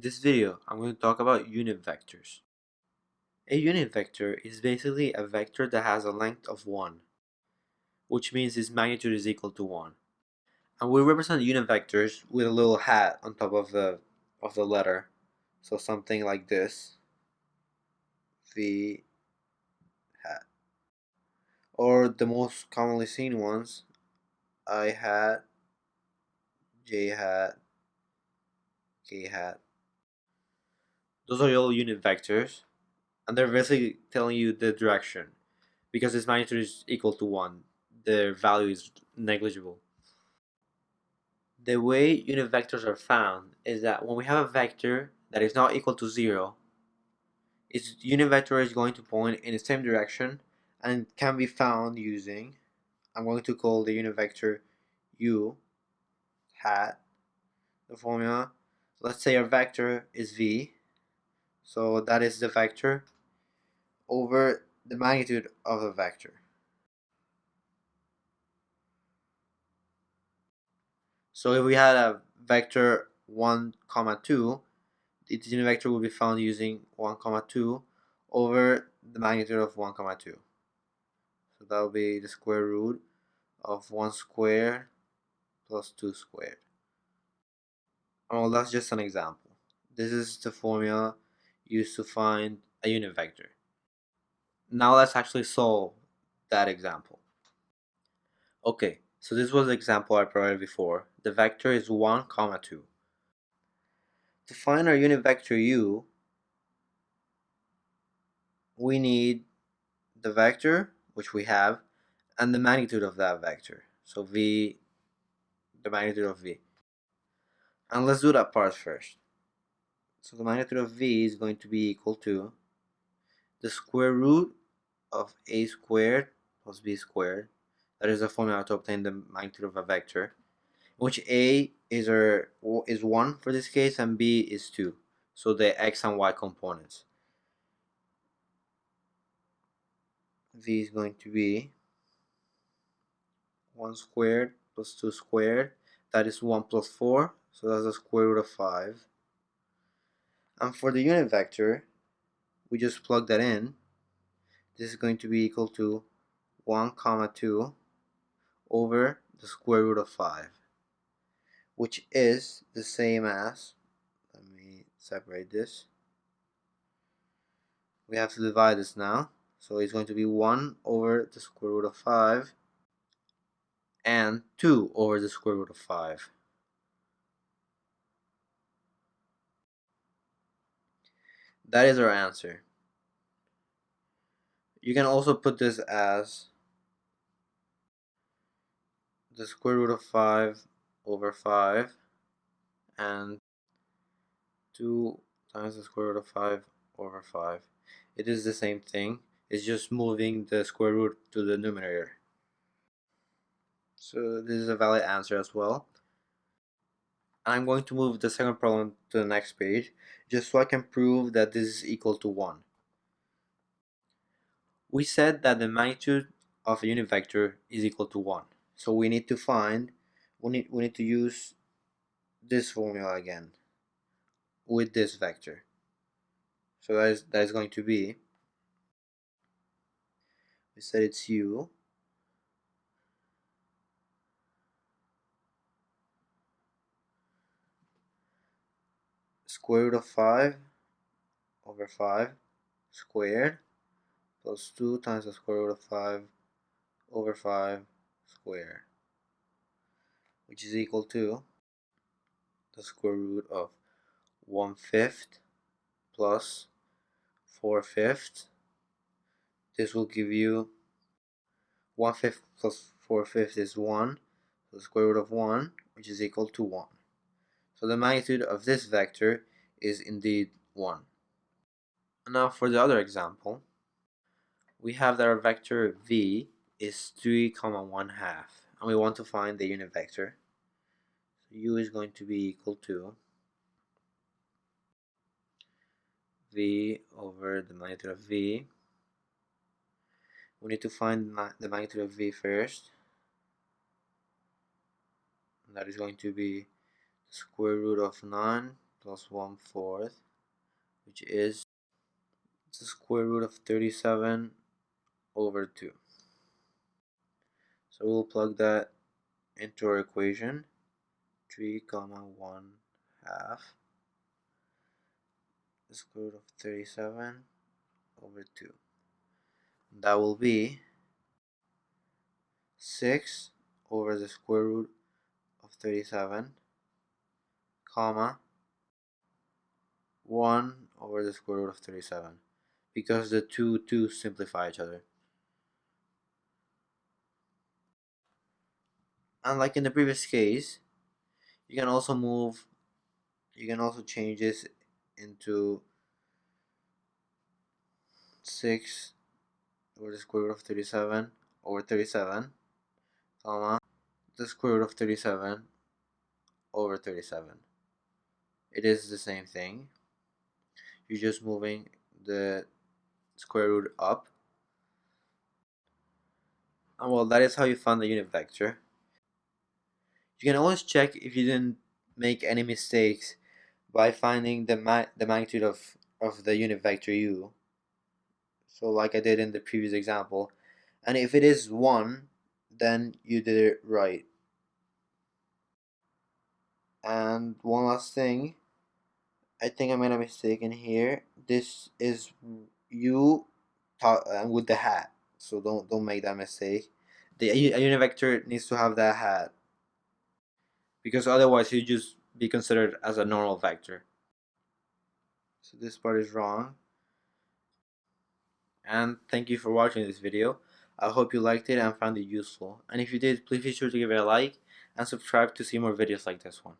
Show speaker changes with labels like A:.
A: In this video, I'm going to talk about unit vectors. A unit vector is basically a vector that has a length of 1, which means its magnitude is equal to 1. And we represent unit vectors with a little hat on top of the letter. So something like this, V hat. Or the most commonly seen ones, I hat, J hat, K hat. Those are all unit vectors, and they're basically telling you the direction. Because its magnitude is equal to 1, their value is negligible. The way unit vectors are found is that when we have a vector that is not equal to 0, its unit vector is going to point in the same direction and can be found using, I'm going to call the unit vector u hat, the formula. Let's say our vector is v, so that is the vector over the magnitude of the vector. So if we had a vector 1, 2, its unit vector will be found using 1, 2 over the magnitude of 1, 2. So that will be the square root of 1 squared plus 2 squared. Oh, that's just an example. This is the formula used to find a unit vector. Now let's actually solve that example. Okay, so this was the example I provided before. The vector is 1, 2. To find our unit vector u, we need the vector, which we have, and the magnitude of that vector. So v, the magnitude of v. And let's do that part first. So the magnitude of v is going to be equal to the square root of a squared plus b squared. That is the formula to obtain the magnitude of a vector, in which a is 1 for this case and b is 2. So the x and y components. V is going to be 1 squared plus 2 squared. That is 1 plus 4, so that's the square root of 5. And for the unit vector, we just plug that in. This is going to be equal to 1, 2 over the square root of 5, which is the same as, let me separate this. We have to divide this now. So it's going to be 1 over the square root of 5 and 2 over the square root of 5. That is our answer. You can also put this as the square root of 5 over 5 and 2 times the square root of 5 over 5. It is the same thing. It's just moving the square root to the numerator. So this is a valid answer as well. And I'm going to move the second problem to the next page just so I can prove that this is equal to 1. We said that the magnitude of a unit vector is equal to 1. So we need to use this formula again with this vector. So that is going to be, we said it's u square root of 5 over 5 squared plus 2 times the square root of 5 over 5 squared, which is equal to the square root of 1/5 plus 4/5. This will give you 1/5 plus 4/5 is 1, so the square root of 1, which is equal to 1. So the magnitude of this vector is indeed 1. And now for the other example, we have that our vector v is 3, 1/2, and we want to find the unit vector. So u is going to be equal to v over the magnitude of v. We need to find the magnitude of v first. And that is going to be the square root of 9 plus 1/4, which is the square root of 37 over 2. So we'll plug that into our equation. 3 comma 1/2 the square root of 37 over 2. That will be 6 over the square root of 37 comma 1 over the square root of 37, because the two simplify each other. Unlike in the previous case, you can also change this into 6 over the square root of 37 over 37 comma the square root of 37 over 37. It is the same thing. You're just moving the square root up. And well, that is how you find the unit vector. You can always check if you didn't make any mistakes by finding the magnitude of the unit vector u. So like I did in the previous example. And if it is 1, then you did it right. And one last thing, I think I made a mistake in here. This is u with the hat, so don't make that mistake. A unit vector needs to have that hat, because otherwise you just be considered as a normal vector. So this part is wrong. And thank you for watching this video. I hope you liked it and found it useful. And if you did, please be sure to give it a like and subscribe to see more videos like this one.